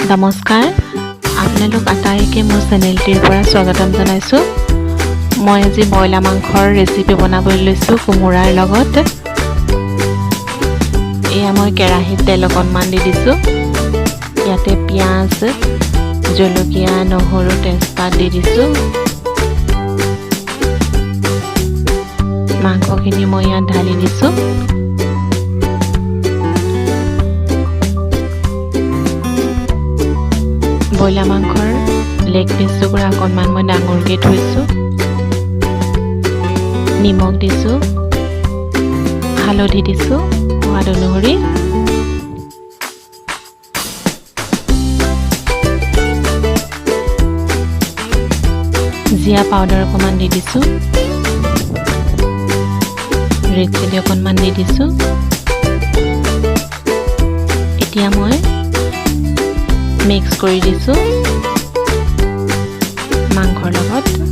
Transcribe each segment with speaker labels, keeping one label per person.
Speaker 1: নমস্কাৰ আপোনালোক আটাইকে মোৰ চেনেলটিৰ পৰা স্বাগতম জনাইছো মই আজি বইলা মাংসৰ ৰেচিপি বনাবলৈ লৈছো কোমোৰাৰ লগত এয়া মই কেৰাহীত তেল অকণমান দি দিছো ইয়াতে পিয়াজ জলকীয়া নহৰু তেজপাত দি দিছো মাংসখিনি মই ইয়াত ঢালি দিছো বইলা মাংসৰ লেগ পিসটো পৰা অকণমান মই ডাঙৰকৈ থৈছো নিমখ দিছো হালধি দিছো সোৱাদ অনুসৰি জিৰা পাউডাৰ অকণমান দি দিছো ৰেড চিলি অকণমান দি দিছো এতিয়া মই মিক্স কৰি দিছো মাংসৰ লগত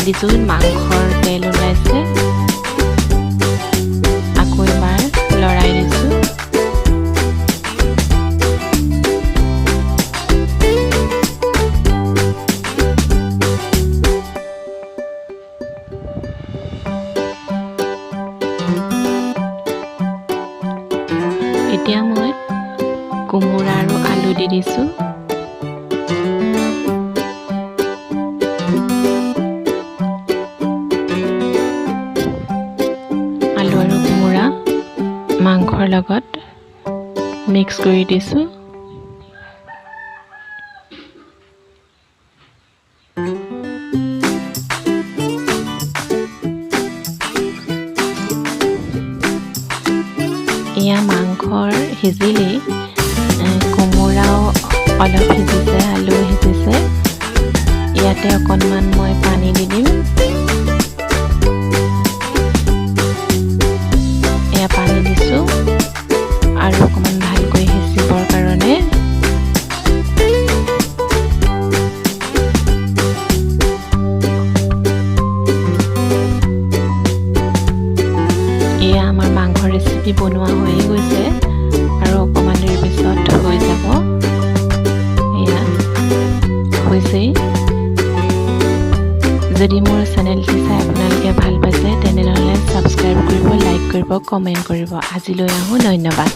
Speaker 1: দিছো মাংসৰ তেল ওলাইছে আকৌ এবাৰ লৰাই দিছো এতিয়া মই কোমোৰা আৰু আলু দি দিছো মাংসৰ লগত মিক্স কৰি দিছো এয়া মাংসৰ সিজিলে কোমোৰাও অলপ সিজিছে আলু সিজিছে ইয়াতে অকণমান মই পানী দি দিম পানী দিছো আৰু অকণমান ভালকৈ সিজিবৰ কাৰণে এয়া আমাৰ মাংস ৰেচিপি বনোৱা হৈ গৈছে আৰু অকণমান দেৰি পিছত হৈ যাব এয়া হৈছেই যদি মোৰ চেনেলটি চাই আপোনালোকে ভাল পাইছে তেনেহ'লে ছাবস্ক্ৰাইব কৰিব লাইক কৰিব কমেণ্ট কৰিব আজিলৈ আহোঁ ধন্যবাদ